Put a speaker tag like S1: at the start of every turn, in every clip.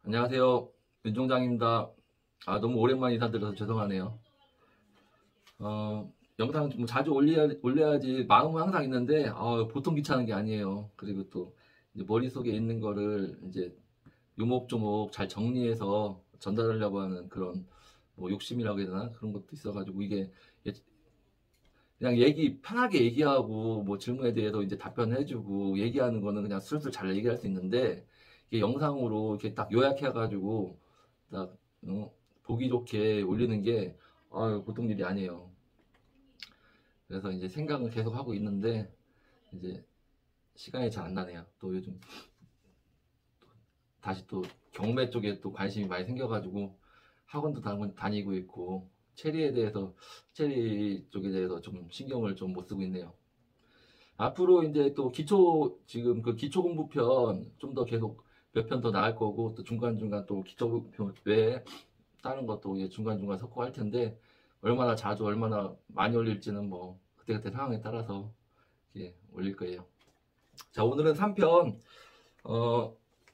S1: 안녕하세요. 윤종장입니다. 너무 오랜만에 인사드려서 죄송하네요. 영상 좀 자주 올려야지 마음은 항상 있는데, 보통 귀찮은 게 아니에요. 그리고 또, 이제 머릿속에 있는 거를 이제 요목조목 잘 정리해서 전달하려고 하는 그런, 뭐 욕심이라고 해야 되나? 그런 것도 있어가지고, 이게 그냥 편하게 얘기하고, 뭐 질문에 대해서 이제 답변해주고, 얘기하는 거는 그냥 슬슬 잘 얘기할 수 있는데, 이게 영상으로 이렇게 딱 요약해가지고, 딱, 보기 좋게 올리는 게, 보통 일이 아니에요. 그래서 이제 생각을 계속 하고 있는데, 이제 시간이 잘 안 나네요. 또 요즘 다시 또 경매 쪽에 또 관심이 많이 생겨가지고, 학원도 다니고 있고, 체리 쪽에 대해서 좀 신경을 좀 못 쓰고 있네요. 앞으로 이제 또 지금 그 기초 공부편 좀 더 계속 몇 편 더 나갈 거고, 또 중간중간 또 기초 공부편 외에 다른 것도 이제 중간중간 섞고 할 텐데, 얼마나 자주, 얼마나 많이 올릴지는 뭐, 그때그때 상황에 따라서 이렇게 올릴 거예요. 자, 오늘은 3편,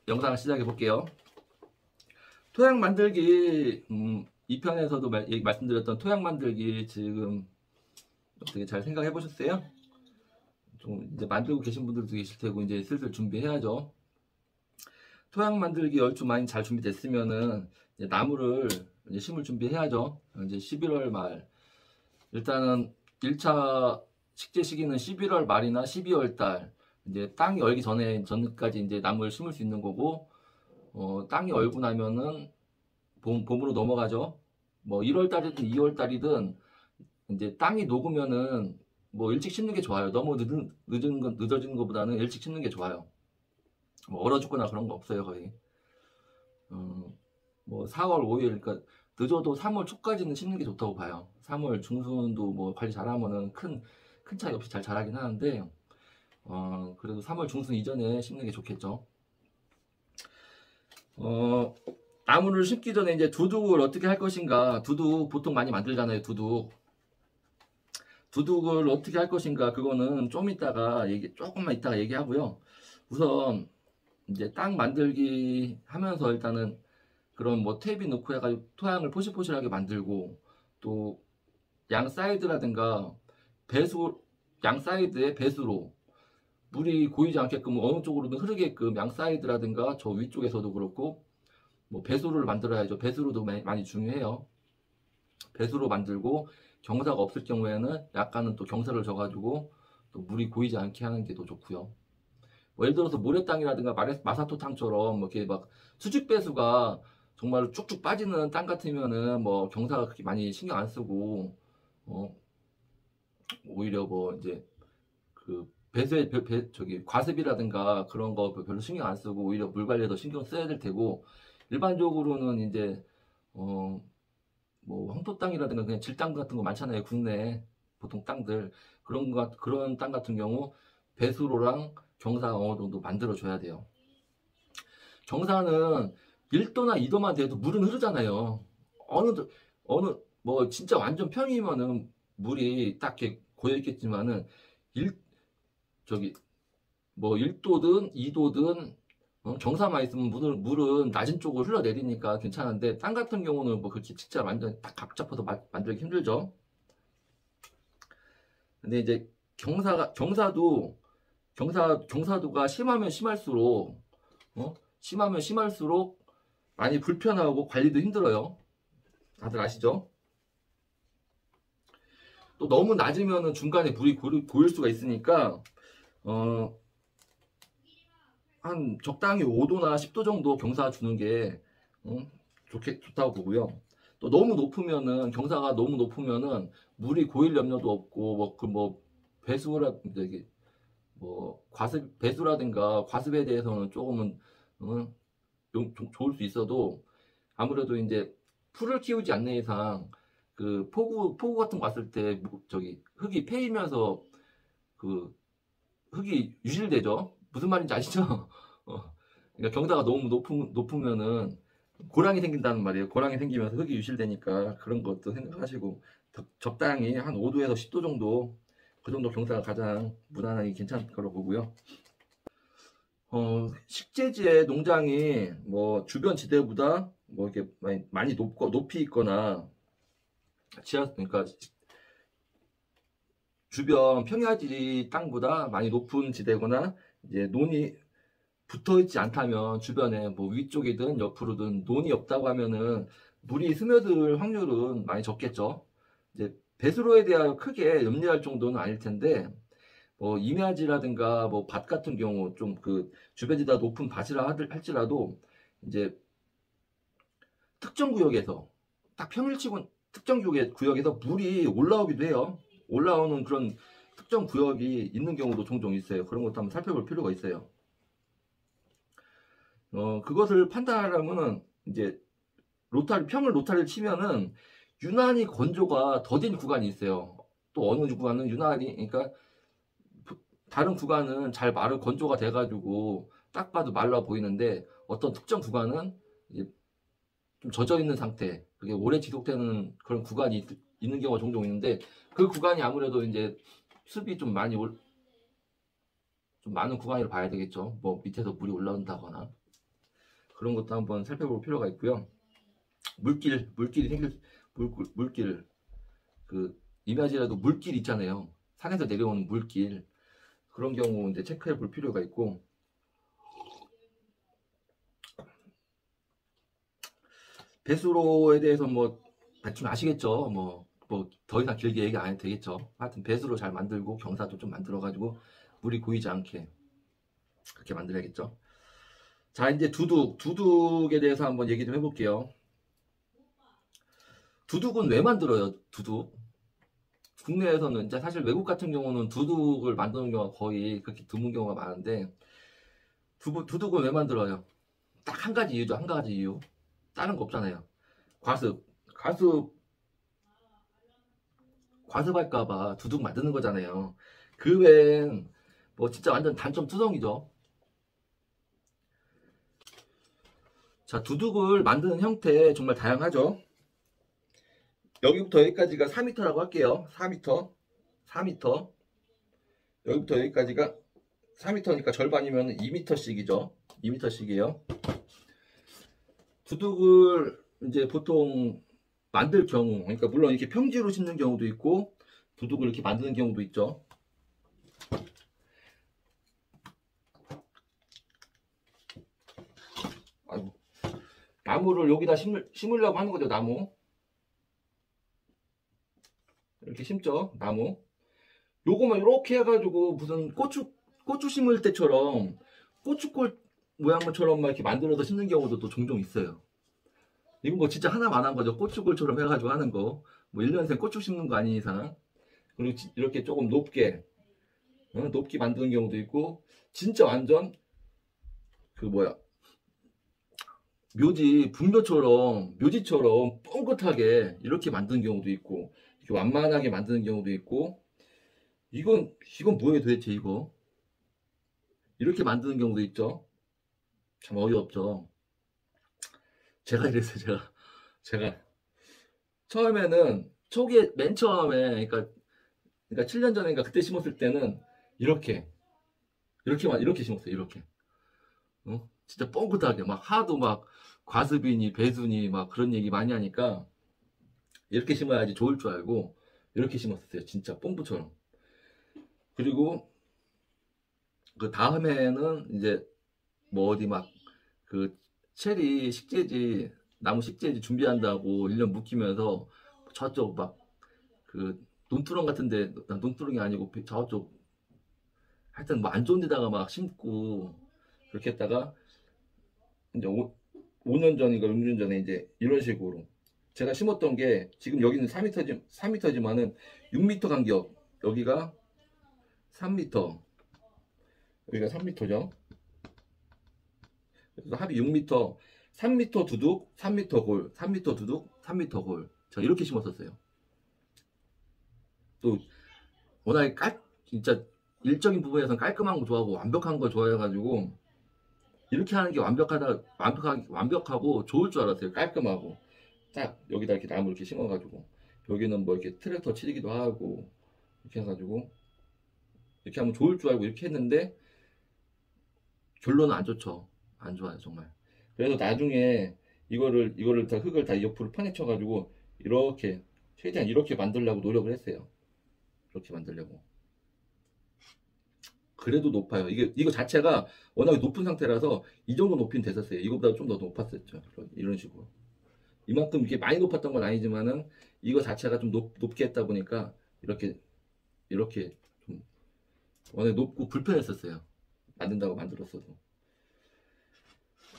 S1: 영상을 시작해 볼게요. 토양 만들기, 2편에서도 말씀드렸던 토양 만들기 지금 어떻게 잘 생각해 보셨어요? 좀 이제 만들고 계신 분들도 계실 테고 이제 슬슬 준비해야죠. 토양 만들기 얼추 많이 잘 준비됐으면은 이제 나무를 이제 심을 준비해야죠. 이제 11월 말 일단은 1차 식재 시기는 11월 말이나 12월 달 이제 땅이 얼기 전까지 이제 나무를 심을 수 있는 거고 땅이 얼고 나면은 봄으로 넘어가죠. 뭐 1월 달이든 2월 달이든 이제 땅이 녹으면은 뭐 일찍 심는 게 좋아요. 너무 늦어지는 것보다는 일찍 심는 게 좋아요. 뭐 얼어 죽거나 그런 거 없어요, 거의. 뭐 4월 5일, 그러니까 늦어도 3월 초까지는 심는 게 좋다고 봐요. 3월 중순도 뭐 관리 잘하면은 큰 차이 없이 잘 자라긴 하는데, 그래도 3월 중순 이전에 심는 게 좋겠죠. 나무를 심기 전에 이제 두둑을 어떻게 할 것인가, 두둑 보통 많이 만들잖아요, 두둑을 어떻게 할 것인가, 그거는 조금만 이따가 얘기하고요. 우선, 이제 땅 만들기 하면서 일단은 그런 뭐 탭이 넣고 해가지고 토양을 포실포실하게 만들고 또 양 사이드라든가 양 사이드에 배수로 물이 고이지 않게끔 어느 쪽으로든 흐르게끔 양 사이드라든가 저 위쪽에서도 그렇고 뭐 배수로를 만들어야죠. 배수로도 많이 중요해요. 배수로 만들고 경사가 없을 경우에는 약간은 또 경사를 져가지고 또 물이 고이지 않게 하는 게 더 좋고요. 뭐 예를 들어서 모래땅이라든가 마사토 땅처럼 뭐 이렇게 막 수직 배수가 정말 쭉쭉 빠지는 땅 같으면은 뭐 경사가 그렇게 많이 신경 안 쓰고 오히려 뭐 이제 그 과습이라든가 그런 거 별로 신경 안 쓰고 오히려 물 관리에 더 신경 써야 될 테고 일반적으로는 이제 뭐 황토 땅이라든가 그냥 질땅 같은 거 많잖아요. 국내 보통 땅들 그런 땅 같은 경우 배수로랑 경사 어느 정도 만들어 줘야 돼요. 경사는 1도나 2도만 돼도 물은 흐르잖아요. 뭐 진짜 완전 평이면은 물이 딱 이렇게 고여 있겠지만은 뭐 1도든 2도든 경사만 있으면 물은 낮은 쪽으로 흘러내리니까 괜찮은데 땅 같은 경우는 뭐 그렇게 진짜 완전 딱 각 잡아서 만들기 힘들죠. 근데 이제 경사도가 심하면 심할수록 많이 불편하고 관리도 힘들어요. 다들 아시죠? 또 너무 낮으면은 중간에 물이 고일 수가 있으니까 한 적당히 5도나 10도 정도 경사 주는 게 좋다고 보고요. 또 경사가 너무 높으면은 물이 고일 염려도 없고 배수라든가 과습에 대해서는 조금은 좋을 수 있어도 아무래도 이제 풀을 키우지 않는 이상 그 폭우 같은 거 왔을 때 흙이 패이면서 그 흙이 유실되죠. 무슨 말인지 아시죠? 그러니까 경사가 너무 높으면은 고랑이 생긴다는 말이에요. 고랑이 생기면서 흙이 유실되니까 그런 것도 생각하시고 적당히 한 5도에서 10도 정도 그 정도 경사가 가장 무난하게 괜찮을 거라고 보고요. 식재지의 농장이 뭐 주변 지대보다 뭐 이렇게 많이 높이 있거나 그러니까 주변 평야지 땅보다 많이 높은 지대거나 이제 논이 붙어 있지 않다면, 주변에 뭐 위쪽이든 옆으로든 논이 없다고 하면은 물이 스며들 확률은 많이 적겠죠. 이제 배수로에 대하여 크게 염려할 정도는 아닐 텐데, 뭐 임야지라든가 뭐 밭 같은 경우 좀 그 주변지다 높은 밭이라 할지라도 이제 특정 구역에서 딱 평일치고 특정 구역에서 물이 올라오기도 해요. 올라오는 그런 특정 구역이 있는 경우도 종종 있어요. 그런 것도 한번 살펴볼 필요가 있어요. 그것을 판단하려면은 이제 평을 로타리를 치면은 유난히 건조가 더딘 구간이 있어요. 또 어느 구간은 유난히, 그러니까 다른 구간은 잘 건조가 돼가지고 딱 봐도 말라 보이는데, 어떤 특정 구간은 이제 좀 젖어 있는 상태, 그게 오래 지속되는 그런 구간이 있는 경우가 종종 있는데, 그 구간이 아무래도 이제 습이 좀 좀 많은 구간이라 봐야 되겠죠. 뭐 밑에서 물이 올라온다거나 그런 것도 한번 살펴볼 필요가 있고요. 물길이 물길, 그 임야지라도 물길 있잖아요. 산에서 내려오는 물길, 그런 경우 이제 체크해 볼 필요가 있고, 배수로에 대해서 뭐 대충 아시겠죠. 뭐 더 이상 길게 얘기 안 해도 되겠죠. 하여튼 배수로 잘 만들고 경사도 좀 만들어 가지고 물이 고이지 않게 그렇게 만들어야겠죠. 자, 이제 두둑에 대해서 한번 얘기 좀 해볼게요. 두둑은 왜 만들어요? 두둑. 국내에서는 이제 사실 외국 같은 경우는 두둑을 만드는 경우가 거의 그렇게 드문 경우가 많은데, 두둑은 왜 만들어요? 딱 한 가지 이유죠. 한 가지 이유. 다른 거 없잖아요. 과습할까봐 두둑 만드는 거잖아요. 그 외엔 뭐 진짜 완전 단점 투성이죠. 자, 두둑을 만드는 형태 정말 다양하죠. 여기부터 여기까지가 4m라고 할게요. 4m. 4m. 여기부터 여기까지가 4m니까 절반이면 2m씩이죠. 2m씩이에요. 두둑을 이제 보통 만들 경우, 그러니까 물론 이렇게 평지로 심는 경우도 있고 두둑을 이렇게 만드는 경우도 있죠. 아이고. 나무를 여기다 심으려고 하는 거죠. 나무 이렇게 심죠. 나무 요거만 이렇게 해가지고 무슨 고추 심을 때처럼 고추꽃 모양처럼 막 이렇게 만들어서 심는 경우도 또 종종 있어요. 이건 뭐 진짜 하나만 한 거죠. 고추골처럼 해가지고 하는 거. 뭐 1년생 고추 심는 거 아닌 이상. 그리고 이렇게 조금 높게 만드는 경우도 있고, 진짜 완전 그 뭐야, 묘지처럼 뻥긋하게 이렇게 만드는 경우도 있고, 이렇게 완만하게 만드는 경우도 있고. 이건 뭐예요 도대체? 이거 이렇게 만드는 경우도 있죠. 참 어이없죠. 제가 이랬어요. 제가 맨 처음에, 그러니까 7년 전인가 그때 심었을 때는 이렇게 심었어요. 이렇게. 진짜 뻥긋하게 막 하도 막 과습이니 배수니 막 그런 얘기 많이 하니까 이렇게 심어야지 좋을 줄 알고 이렇게 심었어요. 진짜 뽕부처럼. 그리고 그 다음에는 이제 뭐 어디 막 그 체리 식재지, 나무 식재지 준비한다고 1년 묵히면서 저쪽 막 그 논두렁 같은데, 논두렁이 아니고 저쪽 하여튼 뭐 안 좋은 데다가 막 심고 그렇게 했다가 이제 5년 전인가 6년 전에 이제 이런 식으로 제가 심었던 게, 지금 여기는 4m지만은 6m 간격, 여기가 3m, 여기가 3m죠. 그래서 합이 6m, 3m 두둑, 3m 골, 3m 두둑, 3m 골. 자, 이렇게 심었었어요. 또 워낙에 진짜 일적인 부분에서는 깔끔한 거 좋아하고 완벽한 거 좋아해가지고 이렇게 하는 게 완벽하고 좋을 줄 알았어요. 깔끔하고 딱 여기다 이렇게 나무 이렇게 심어가지고, 여기는 뭐 이렇게 트랙터 치기도 하고 이렇게 해가지고 이렇게 하면 좋을 줄 알고 이렇게 했는데, 결론은 안 좋죠. 안 좋아요, 정말. 그래서 나중에 이거를 다 흙을 다 옆으로 파내쳐 가지고 이렇게 최대한 이렇게 만들려고 노력을 했어요. 이렇게 만들려고. 그래도 높아요. 이거 자체가 워낙에 높은 상태라서 이 정도 높이는 됐었어요. 이거보다 좀 더 높았었죠. 이런 식으로. 이만큼 이렇게 많이 높았던 건 아니지만은 이거 자체가 좀 높게 했다 보니까 이렇게 좀 워낙에 높고 불편했었어요. 만든다고 만들었어도.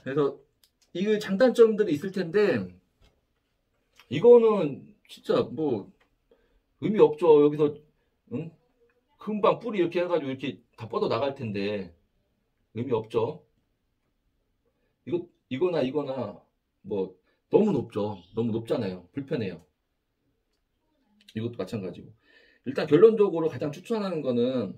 S1: 그래서 이게 장단점들이 있을 텐데 이거는 진짜 뭐 의미 없죠. 여기서 응? 금방 뿌리 이렇게 해가지고 이렇게 다 뻗어 나갈 텐데 의미 없죠. 이거나 뭐 너무 높죠. 너무 높잖아요. 불편해요. 이것도 마찬가지고. 일단 결론적으로 가장 추천하는 거는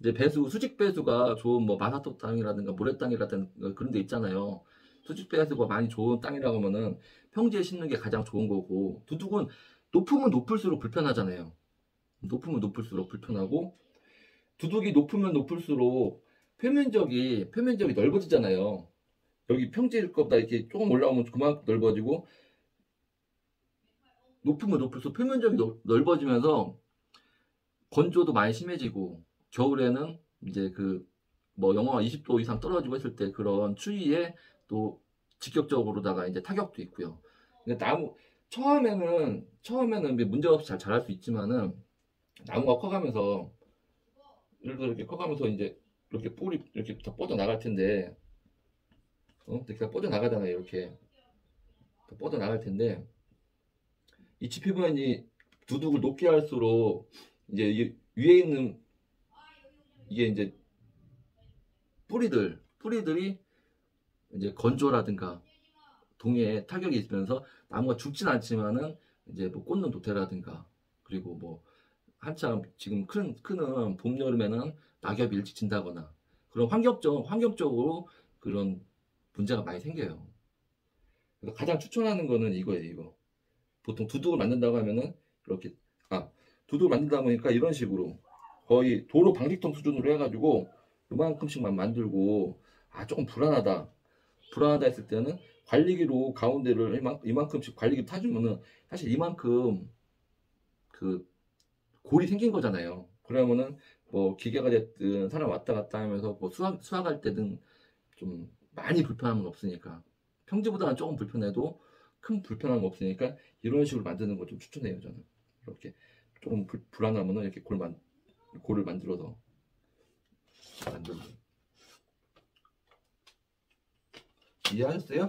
S1: 이제 수직 배수가 좋은 뭐 마사토 땅이라든가 모래땅이라든가 그런 데 있잖아요. 수직 배수가 많이 좋은 땅이라고 하면은 평지에 심는 게 가장 좋은 거고, 두둑은 높으면 높을수록 불편하잖아요. 높으면 높을수록 불편하고, 두둑이 높으면 높을수록 표면적이 넓어지잖아요. 여기 평지일 것보다 이렇게 조금 올라오면 그만큼 넓어지고, 높으면 높을수록 표면적이 넓어지면서 건조도 많이 심해지고, 겨울에는 이제 뭐 영하 20도 이상 떨어지고 했을 때 그런 추위에 또 직접적으로다가 이제 타격도 있고요. 근데 처음에는 문제 없이 잘 자랄 수 있지만은 나무가 커가면서 예를 들어 이렇게 커가면서 이제 이렇게 뿌리 이렇게 다 뻗어 나갈 텐데, 이렇게 다 뻗어 나가잖아요. 이렇게 다 뻗어 나갈 텐데 이 지표면이 두둑을 높게 할수록 이제 위에 있는 이게 이제 뿌리들이 이제 건조라든가 동해에 타격이 있으면서 나무가 죽진 않지만은 이제 뭐 꽂는 도태라든가, 그리고 뭐 한참 지금 크는 봄 여름에는 낙엽이 일찍 진다거나 그런 환경적으로 그런 문제가 많이 생겨요. 그래서 가장 추천하는 거는 이거예요. 이거 보통 두둑을 만든다고 하면은 이렇게 두둑을 만들다 보니까 이런 식으로 거의 도로 방지턱 수준으로 해가지고 이만큼씩만 만들고, 조금 불안하다 했을 때는 관리기로 가운데를 이만큼씩 관리기 타주면은 사실 이만큼 골이 생긴 거잖아요. 그러면은 뭐 기계가 됐든 사람 왔다 갔다 하면서 뭐 수학할 때든 좀 많이 불편함은 없으니까, 평지보다는 조금 불편해도 큰 불편함은 없으니까 이런 식으로 만드는 걸 좀 추천해요. 저는 이렇게 조금 불안하면은 이렇게 골을 만들어서 만들고. 이해하셨어요?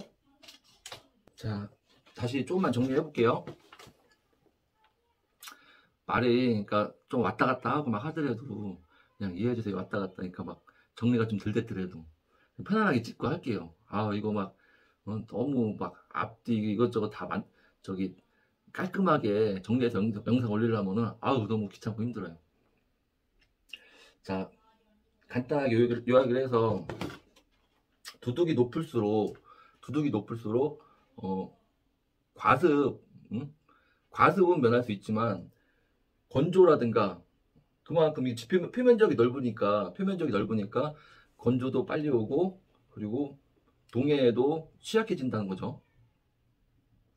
S1: 자, 다시 조금만 정리해 볼게요. 말이 그러니까 좀 왔다 갔다 하고 막 하더라도 그냥 이해해 주세요. 왔다 갔다 하니까 막 정리가 좀 덜 됐더라도 편안하게 찍고 할게요. 이거 막 너무 막 앞뒤 이것저것 다 저기 깔끔하게 정리해서 영상 올리려면은 너무 귀찮고 힘들어요. 자, 간단하게 요약을 해서 두둑이 높을수록 과습, 과습은 면할 수 있지만 건조라든가 그만큼 이 표면적이 넓으니까 건조도 빨리 오고, 그리고 동해에도 취약해진다는 거죠.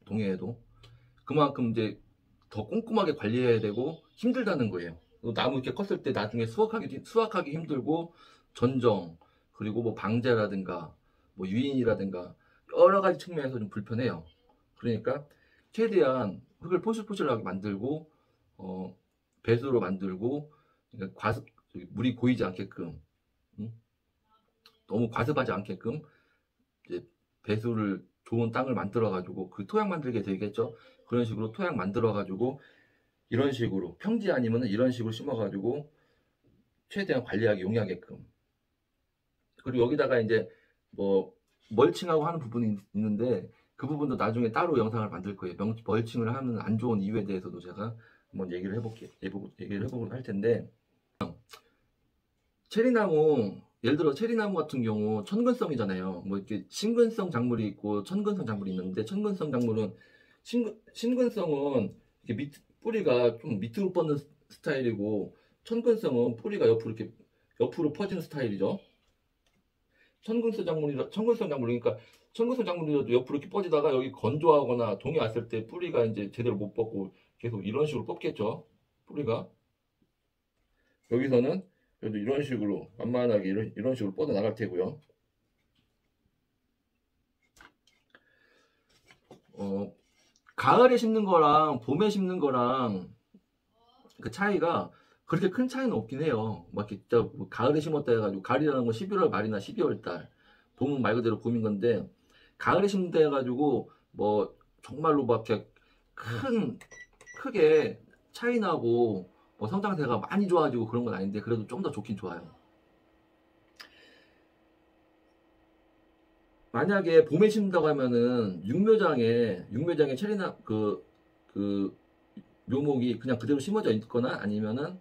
S1: 동해에도 그만큼 이제 더 꼼꼼하게 관리해야 되고 힘들다는 거예요. 나무 이렇게 컸을 때 나중에 수확하기 힘들고, 전정, 그리고 뭐 방제라든가 뭐 유인이라든가 여러 가지 측면에서 좀 불편해요. 그러니까 최대한 흙을 포실포실하게 만들고 배수로 만들고, 그러니까 물이 고이지 않게끔, 너무 과습하지 않게끔 이제 배수를 좋은 땅을 만들어 가지고 그 토양 만들게 되겠죠. 그런 식으로 토양 만들어 가지고 이런 식으로 평지 아니면은 이런 식으로 심어 가지고 최대한 관리하기 용이하게끔. 그리고 여기다가 이제 뭐 멀칭하고 하는 부분이 있는데 그 부분도 나중에 따로 영상을 만들 거예요. 멀칭을 하는 안 좋은 이유에 대해서도 제가 한번 얘기를 해보고 할 텐데, 예를 들어 체리나무 같은 경우 천근성이잖아요. 뭐 이렇게 심근성 작물이 있고 천근성 작물이 있는데, 천근성 작물은 심근성은 이렇게 뿌리가 좀 밑으로 뻗는 스타일이고, 천근성은 뿌리가 옆으로 퍼지는 스타일이죠. 천근성 작물이, 그러니까 천근성 작물이라도 옆으로 이렇게 뻗지다가 여기 건조하거나 동이 왔을 때 뿌리가 이제 제대로 못 뻗고 계속 이런 식으로 뻗겠죠. 뿌리가. 여기서는 그래도 이런 식으로 만만하게 이런 식으로 뻗어 나갈 테고요. 가을에 심는 거랑 봄에 심는 거랑 그 차이가 그렇게 큰 차이는 없긴 해요. 막 진짜 뭐 가을에 심었다 해가지고, 가을이라는 건 11월 말이나 12월 달, 봄은 말 그대로 봄인 건데, 가을에 심는다 해가지고 뭐 정말로 막 이렇게 크게 차이 나고 뭐 성장세가 많이 좋아지고 그런 건 아닌데, 그래도 좀 더 좋긴 좋아요. 만약에 봄에 심는다고 하면은 육묘장에 체리나 그 묘목이 그냥 그대로 심어져 있거나, 아니면은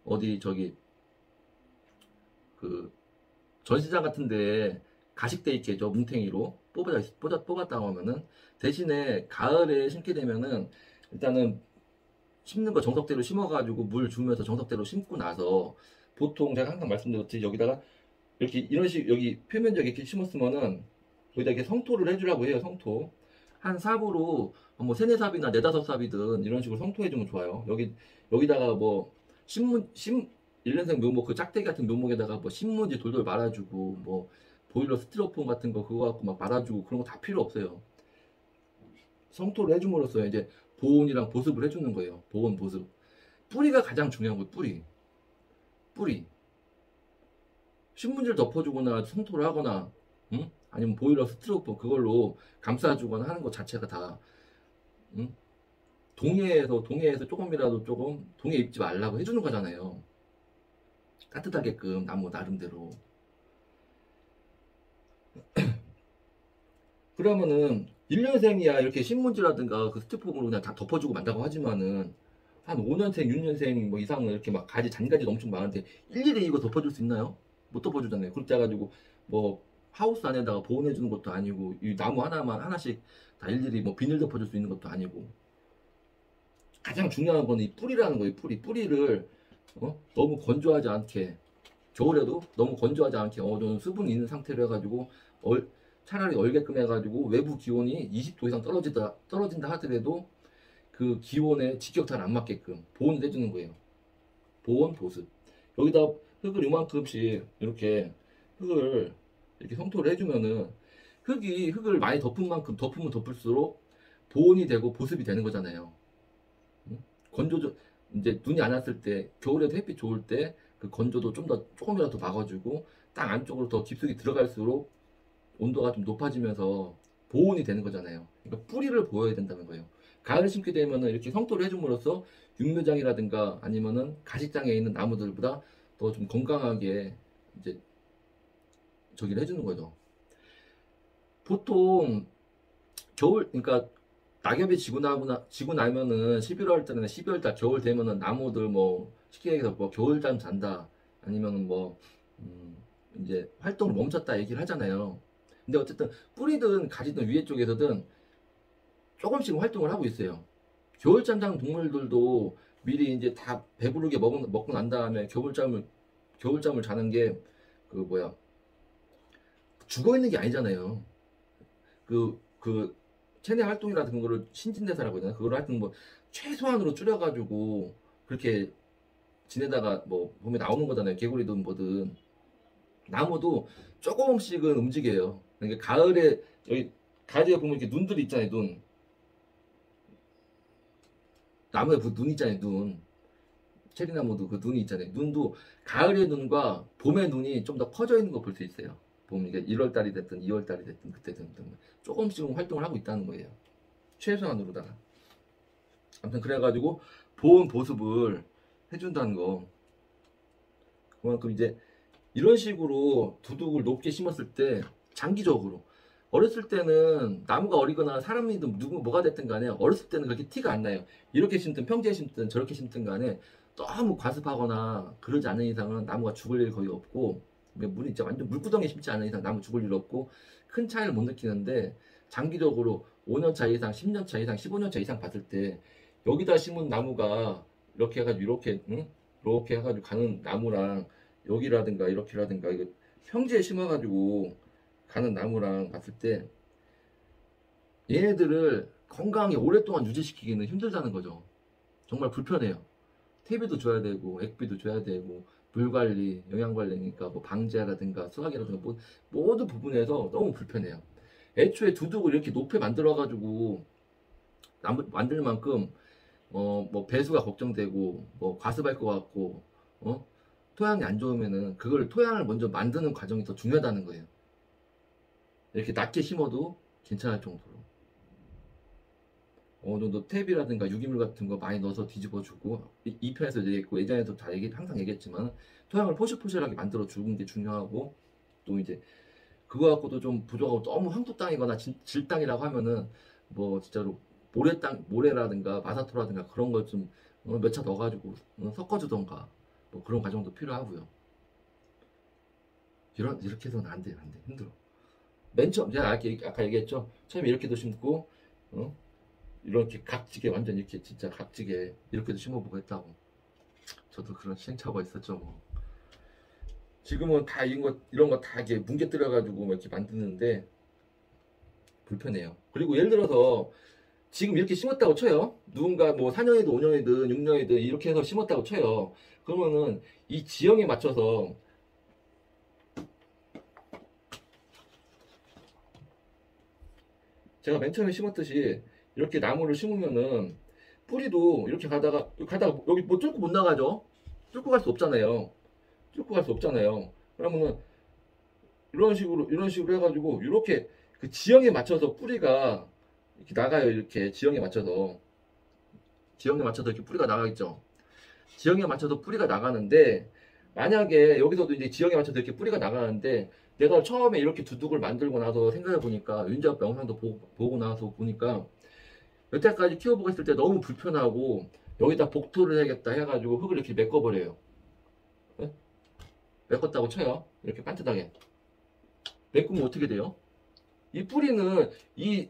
S1: 어디 저기 그 전시장 같은데 가식돼 있겠죠. 뭉탱이로 뽑았다고 하면은, 대신에 가을에 심게 되면은 일단은 심는 거 정석대로 심어가지고 물 주면서 정석대로 심고 나서, 보통 제가 항상 말씀드렸듯이 여기다가 이렇게 이런 식, 여기 표면적에 이렇게 심었으면은 여기다 이렇게 성토를 해주라고 해요. 성토 한 삽으로 뭐 세네 삽이나 네다섯 삽이든 이런 식으로 성토해주면 좋아요. 여기다가 뭐 일년생 묘목, 그 짝대기 같은 묘목에다가 뭐 신문지 돌돌 말아주고, 뭐 보일러 스티로폼 같은 거 그거 갖고 막 말아주고 그런 거 다 필요 없어요. 성토를 해줌으로써 이제 보온이랑 보습을 해주는 거예요. 보온, 보습. 뿌리가 가장 중요한 거예요. 뿌리. 신문지를 덮어주거나 성토를 하거나, 응? 아니면 보일러 스티로폼 그걸로 감싸주거나 하는 것 자체가 다, 응? 동해에서 조금이라도 동해 입지 말라고 해주는 거잖아요. 따뜻하게끔 나무 나름대로. 그러면은 1년생이야 이렇게 신문지라든가 그 스티로폼으로 그냥 다 덮어주고 만다고 하지만은, 한 5년생, 6년생 뭐 이상은 이렇게 막 잔가지도 엄청 많은데 일일이 이거 덮어줄 수 있나요? 못 덮어주잖아요. 그렇게 해가지고 뭐 하우스 안에다가 보온해주는 것도 아니고, 이 나무 하나씩 다 일일이 뭐 비닐 덮어줄 수 있는 것도 아니고, 가장 중요한 건 이 뿌리라는 거예요. 뿌리를 너무 건조하지 않게, 겨울에도 너무 건조하지 않게 어느 정도 수분이 있는 상태로 해가지고, 차라리 얼게끔 해가지고 외부 기온이 20도 이상 떨어진다 하더라도 그 기온에 직격탄 안 맞게끔 보온을 해주는 거예요. 보온, 보습. 여기다 흙을 이만큼씩 흙을 이렇게 성토를 해주면은, 흙을 많이 덮은 만큼 덮으면 덮을수록 보온이 되고 보습이 되는 거잖아요. 응? 이제 눈이 안 왔을 때, 겨울에도 햇빛 좋을 때 그 건조도 조금이라도 더 막아주고, 땅 안쪽으로 더 깊숙이 들어갈수록 온도가 좀 높아지면서 보온이 되는 거잖아요. 그러니까 뿌리를 보여야 된다는 거예요. 가을 심게 되면은 이렇게 성토를 해줌으로써 육묘장이라든가 아니면은 가식장에 있는 나무들보다 더 좀 건강하게 이제 저기를 해주는 거죠. 보통 그러니까 낙엽이 지고 나면은 11월 달이나 12월 달, 겨울 되면은 나무들 뭐 쉽게 얘기해서 뭐 겨울잠 잔다, 아니면은 뭐 이제 활동을 멈췄다 얘기를 하잖아요. 근데 어쨌든 뿌리든 가지든 위에 쪽에서든 조금씩 활동을 하고 있어요. 겨울잠 자는 동물들도 미리 이제 다 배부르게 먹고 난 다음에 겨울잠을 자는 게 죽어 있는 게 아니잖아요. 그 체내 활동이라든 거를 신진대사라고 하잖아요. 그걸 하여튼 뭐 최소한으로 줄여가지고 그렇게 지내다가 뭐 보면 나오는 거잖아요. 개구리든 뭐든. 나무도 조금씩은 움직여요. 그러니까 가을에 여기 가지에 보면 이렇게 눈들이 있잖아요. 나무에 눈 있잖아요. 체리나무도 그 눈이 있잖아요. 눈도 가을의 눈과 봄의 눈이 좀 더 커져 있는 거 볼 수 있어요. 보면 이게 1월 달이 됐든 2월 달이 됐든 그때든 조금씩은 활동을 하고 있다는 거예요. 최소한으로다가. 아무튼 그래가지고 보온 보습을 해준다는 거. 그만큼 이제 이런 식으로 두둑을 높게 심었을 때 장기적으로, 어렸을 때는 나무가 어리거나 사람이든 뭐가 됐든 간에 어렸을 때는 그렇게 티가 안 나요. 이렇게 심든 평지에 심든 저렇게 심든 간에 너무 과습하거나 그러지 않는 이상은 나무가 죽을 일 거의 없고, 물이 진짜 완전 물구덩이에 심지 않은 이상 나무 죽을 일 없고 큰 차이를 못 느끼는데, 장기적으로 5년차 이상, 10년차 이상, 15년차 이상 봤을 때 여기다 심은 나무가 이렇게 해가지고 이렇게 해가지고 가는 나무랑 여기라든가 이렇게라든가 이거 평지에 심어가지고 가는 나무랑 봤을 때 얘네들을 건강하게 오랫동안 유지시키기는 힘들다는 거죠. 정말 불편해요. 퇴비도 줘야 되고 액비도 줘야 되고 물관리, 영양관리니까 뭐 방제라든가 수확이라든가 뭐 모든 부분에서 너무 불편해요. 애초에 두둑을 이렇게 높게 만들어 가지고 만들 만큼 뭐 배수가 걱정되고 뭐 과습할 것 같고 토양이 안 좋으면은 그걸 토양을 먼저 만드는 과정이 더 중요하다는 거예요. 이렇게 낮게 심어도 괜찮을 정도로 어느 정도 탭이라든가 유기물 같은 거 많이 넣어서 뒤집어주고 이 편에서 얘기했고 예전에도 다 항상 얘기했지만 토양을 포실포실하게 만들어 주는 게 중요하고 또 이제 그거 갖고도 좀 부족하고 너무 황토 땅이거나 질 땅이라고 하면은 뭐 진짜로 모래라든가 마사토라든가 그런 걸 좀 몇 차 넣어가지고 섞어주던가 뭐 그런 과정도 필요하고요. 이렇게 해서는 안 돼, 힘들어. 맨 처음 제가 아까 얘기했죠. 처음에 이렇게도 심고 이렇게 각지게 완전 이렇게 진짜 각지게 이렇게도 심어보고 했다고. 저도 그런 시행착오가 있었죠. 뭐. 지금은 다 이런 거 다 이렇게 뭉개뜨려 가지고 이렇게 만드는데 불편해요. 그리고 예를 들어서 지금 이렇게 심었다고 쳐요. 누군가 뭐 4년이든 5년이든 6년이든 이렇게 해서 심었다고 쳐요. 그러면은 이 지형에 맞춰서 제가 맨 처음에 심었듯이 이렇게 나무를 심으면은 뿌리도 이렇게 가다가 여기 뭐 뚫고 못 나가죠. 뚫고 갈 수 없잖아요. 그러면은 이런 식으로 해가지고 이렇게 그 지형에 맞춰서 뿌리가 이렇게 나가요. 이렇게 지형에 맞춰서 이렇게 뿌리가 나가겠죠. 지형에 맞춰서 뿌리가 나가는데 만약에 여기서도 이제 지형에 맞춰서 이렇게 뿌리가 나가는데 내가 처음에 이렇게 두둑을 만들고 나서 생각해 보니까 윤작 영상도 보고 나서 보니까 여태까지 키워보고 있을 때 너무 불편하고 여기다 복토를 해야겠다 해가지고 흙을 이렇게 메꿔버려요. 네? 메꿨다고 쳐요. 이렇게 반듯하게 메꾸면 어떻게 돼요? 이 뿌리는 이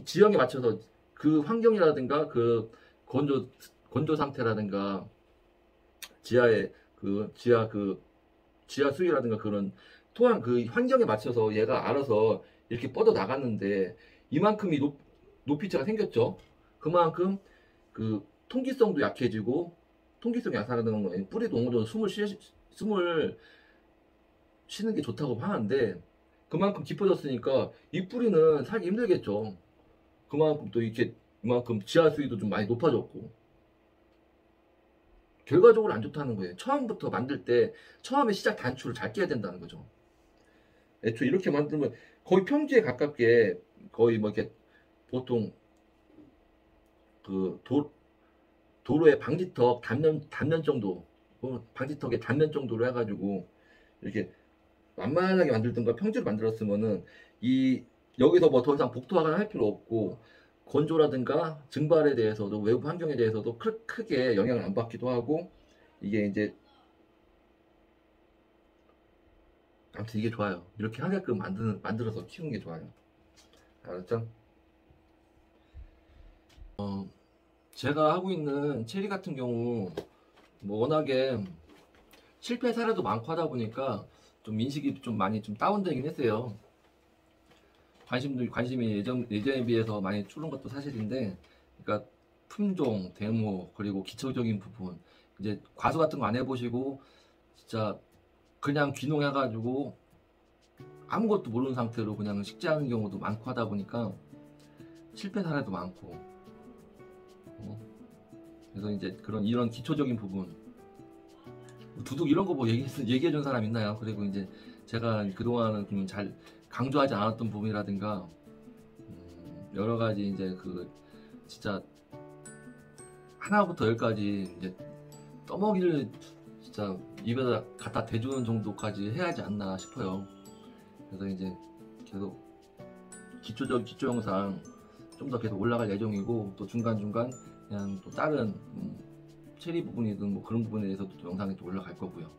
S1: 지형에 맞춰서 그 환경이라든가 그 건조 상태라든가 지하 수위라든가 그런 토양 그 환경에 맞춰서 얘가 알아서 이렇게 뻗어 나갔는데 이만큼이 높이차가 생겼죠. 그만큼 그 통기성도 약해지고 통기성이 약하다는 거예요. 뿌리도 어느 정도 숨을 쉬는 게 좋다고 하는데 그만큼 깊어졌으니까 이 뿌리는 살기 힘들겠죠. 그만큼 또 이만큼 지하 수위도 좀 많이 높아졌고 결과적으로 안 좋다는 거예요. 처음부터 만들 때 처음에 시작 단추를 잘 끼야 된다는 거죠. 애초에 이렇게 만들면 거의 평지에 가깝게 거의 뭐 이렇게 보통 그 도로의 방지턱 단면 정도 방지턱의 단면 정도로 해가지고 이렇게 완만하게 만들든가 평지로 만들었으면은 여기서 뭐 더 이상 복토화가 할 필요 없고 건조라든가 증발에 대해서도 외부 환경에 대해서도 크게 영향을 안 받기도 하고 이게 이제 아무튼 이게 좋아요. 이렇게 하게끔 만들어서 키우는 게 좋아요. 알았죠? 제가 하고 있는 체리 같은 경우 뭐 워낙에 실패 사례도 많고 하다 보니까 좀 인식이 좀 많이 좀 다운되긴 했어요. 관심이 예전에 비해서 많이 줄은 것도 사실인데, 그러니까 품종, 데모, 그리고 기초적인 부분, 이제 과수 같은 거 안 해보시고 진짜 그냥 귀농해가지고 아무것도 모르는 상태로 그냥 식재하는 경우도 많고 하다 보니까 실패 사례도 많고, 그래서 이제 이런 기초적인 부분, 두둑 이런 거 뭐 얘기해준 사람 있나요? 그리고 이제 제가 그동안은 좀 잘 강조하지 않았던 부분이라든가 여러 가지 이제 진짜 하나부터 열까지 이제 떠먹이를 진짜 입에다 갖다 대주는 정도까지 해야 하지 않나 싶어요. 그래서 이제 계속 기초 영상 좀 더 계속 올라갈 예정이고, 또 중간중간 그냥 또 다른 체리 부분이든 뭐 그런 부분에 대해서도 또 영상이 또 올라갈 거고요.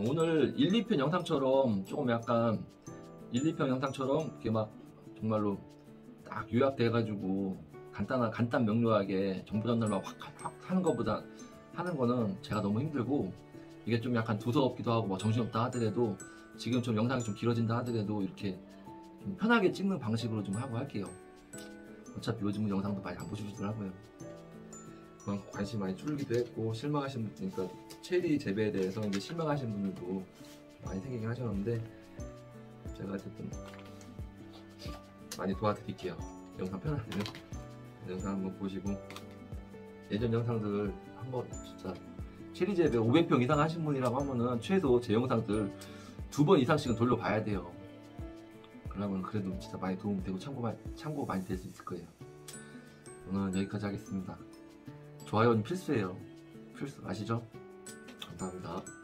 S1: 오늘 1, 2편 영상처럼 조금 약간 1, 2편 영상처럼 이렇게 막 정말로 딱 요약돼가지고 간단 명료하게 정보 전달만 확 하는 거는 제가 너무 힘들고, 이게 좀 약간 두서없기도 하고 뭐 정신없다 하더라도 지금 좀 영상이 좀 길어진다 하더라도 이렇게 좀 편하게 찍는 방식으로 좀 하고 할게요. 어차피 요즘은 영상도 많이 안 보시더라고요. 그만큼 관심이 많이 줄기도 했고, 실망하신 분, 그러니까 체리 재배에 대해서 이제 실망하신 분들도 많이 생기긴 하셨는데, 제가 어쨌든 많이 도와드릴게요. 영상 편할 때는 영상 한번 보시고, 예전 영상들 한번 진짜 체리 재배 500평 이상 하신 분이라고 하면은 최소 제 영상들 2번 이상씩은 돌려봐야 돼요. 그러면 그래도 진짜 많이 도움되고 참고 많이 될 수 있을 거예요. 오늘은 여기까지 하겠습니다. 좋아요는 필수예요. 필수 아시죠? 감사합니다.